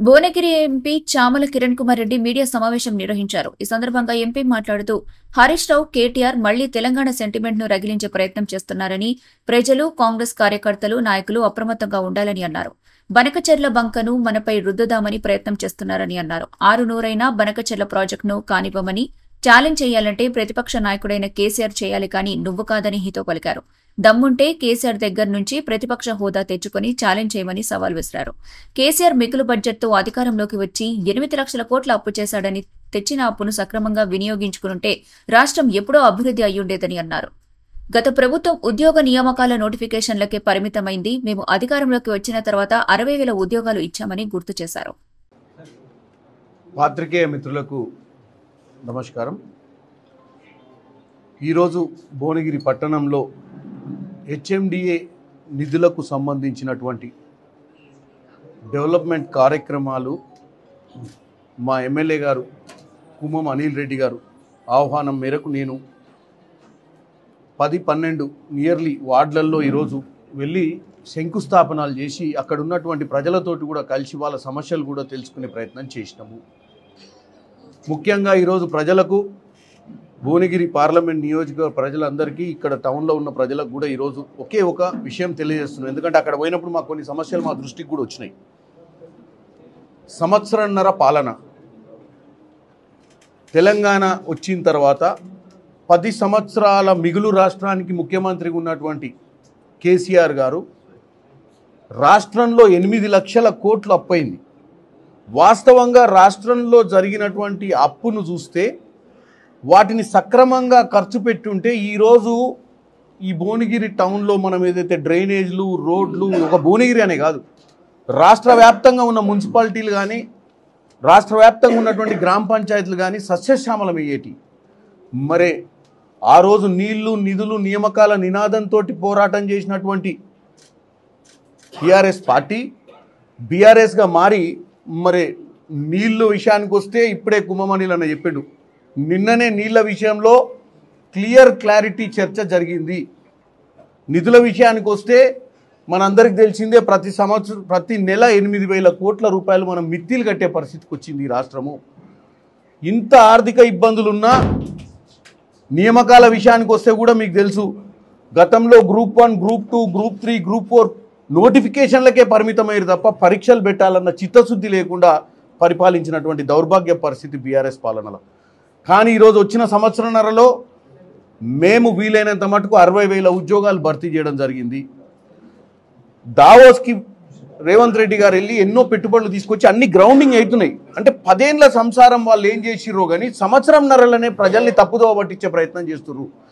Bhuvanagiri MP Chamala Kiran Kumar Reddy media సమావేశం నిర్వహించారు. ఈ సందర్భంగా ఎంపీ మాట్లాడుతూ హరీష్ రావు, కేటీఆర్ మళ్లీ తెలంగాణ సెంటిమెంట్ ను రగిలించే ప్రయత్నం చేస్తున్నారని, ప్రజలు, కాంగ్రెస్ కార్యకర్తలు, నాయకులు అప్రమత్తంగా ఉండాలని అన్నారు. బనకచెర్ల బంకను మనపై రుద్దుదామని ప్రయత్నం చేస్తున్నారని అన్నారు. 6 నూరైనా బనకచెర్ల ప్రాజెక్టును కానివ్వమని ఛాలెంజ్ చేయాలంటే ప్రతిపక్ష నాయకుడైన కేసీఆర్ చేయాలి కానీ నువ్వు కాదని హితో పలికారు. దమ్ముంటే కేసీఆర్ దగ్గర నుంచి ప్రతిపక్ష హోదా తెచ్చుకుని ఛాలెంజ్ చేయమని సవాల్ విసిరారు. కేసీఆర్ మిగులు బడ్జెట్తో అధికారంలోకి వచ్చి 8 లక్షల కోట్ల అప్పు చేశాడని, తెచ్చిన అప్పును సక్రమంగా వినియోగించుకుంటే రాష్ట్రం ఎప్పుడో అభివృద్ధి అయ్యుండేదని అన్నారు. గత ప్రభుత్వం ఉద్యోగ నియామకాల నోటిఫికేషన్లకే పరిమితమైంది. మేము అధికారంలోకి వచ్చిన తర్వాత 60,000 ఉద్యోగాలు ఇచ్చామని గుర్తు చేశారు. పాత్రికేయ మిత్రులకు నమస్కారం. ఈరోజు భువనగిరి పట్టణంలో హెచ్ఎండిఏ నిధులకు సంబంధించినటువంటి డెవలప్మెంట్ కార్యక్రమాలు మా ఎమ్మెల్యే గారు కుమ్మం అనిల్ రెడ్డి గారు ఆహ్వానం మేరకు నేను 10-12 నియర్లీ వార్డులలో ఈరోజు వెళ్ళి శంకుస్థాపనాలు చేసి అక్కడ ఉన్నటువంటి ప్రజలతోటి కూడా కలిసి వాళ్ళ సమస్యలు కూడా తెలుసుకునే ప్రయత్నం చేసినాము. ముఖ్యంగా ఈరోజు ప్రజలకు, భువనగిరి పార్లమెంట్ నియోజకవర్గ ప్రజలందరికీ, ఇక్కడ టౌన్లో ఉన్న ప్రజలకు కూడా ఈరోజు ఒకే ఒక విషయం తెలియజేస్తున్నాం. ఎందుకంటే అక్కడ పోయినప్పుడు మాకు కొన్ని సమస్యలు మా దృష్టికి కూడా వచ్చినాయి. సంవత్సరన్నర పాలన తెలంగాణ వచ్చిన తర్వాత 10 సంవత్సరాల మిగులు రాష్ట్రానికి ముఖ్యమంత్రిగా ఉన్నటువంటి కేసీఆర్ గారు రాష్ట్రంలో 8 లక్షల కోట్లు అప్పయింది. వాస్తవంగా రాష్ట్రంలో జరిగినటువంటి అప్పును చూస్తే వాటిని సక్రమంగా ఖర్చు పెట్టుంటే ఈరోజు ఈ భువనగిరి టౌన్లో మనం ఏదైతే డ్రైనేజ్లు, రోడ్లు, ఒక భువనగిరి అనే కాదు, రాష్ట్ర వ్యాప్తంగా ఉన్న మున్సిపాలిటీలు కానీ, రాష్ట్ర వ్యాప్తంగా ఉన్నటువంటి గ్రామ పంచాయతీలు కానీ సస్యశ్యామలం అయ్యేటి. మరే ఆ రోజు నీళ్లు, నిధులు, నియామకాల నినాదంతో పోరాటం చేసినటువంటి టీఆర్ఎస్ పార్టీ బీఆర్ఎస్గా మారి మరి నీళ్ళు విషయానికి వస్తే ఇప్పుడే కుమ్మమణిలు అన్న చెప్పాడు, నిన్ననే నీళ్ల విషయంలో క్లారిటీ చర్చ జరిగింది. నిధుల విషయానికి వస్తే మనందరికి తెలిసిందే, ప్రతి నెల 8,000 కోట్ల రూపాయలు మనం మిత్తిలు కట్టే పరిస్థితికి వచ్చింది ఈ రాష్ట్రము. ఇంత ఆర్థిక ఇబ్బందులున్నా నియామకాల విషయానికి వస్తే కూడా మీకు తెలుసు, గతంలో గ్రూప్ 1, గ్రూప్ 2, గ్రూప్ 3, గ్రూప్ 4 నోటిఫికేషన్లకే పరిమితమయ్యారు తప్ప పరీక్షలు పెట్టాలన్న చిత్తశుద్ధి లేకుండా పరిపాలించినటువంటి దౌర్భాగ్య పరిస్థితి బీఆర్ఎస్ పాలనలో. కానీ ఈరోజు వచ్చిన సంవత్సరన్నరలో మేము వీలైనంత మటుకు 60,000 ఉద్యోగాలు భర్తీ చేయడం జరిగింది. దావోస్కి రేవంత్ రెడ్డి గారు వెళ్ళి ఎన్నో పెట్టుబడులు తీసుకొచ్చి అన్ని గ్రౌండింగ్ అవుతున్నాయి. అంటే 10 ఏళ్ల సంసారం వాళ్ళు ఏం చేసిర్రో కానీ సంవత్సరంన్నరలోనే ప్రజల్ని తప్పుదోవ పట్టించే ప్రయత్నం చేస్తున్నారు.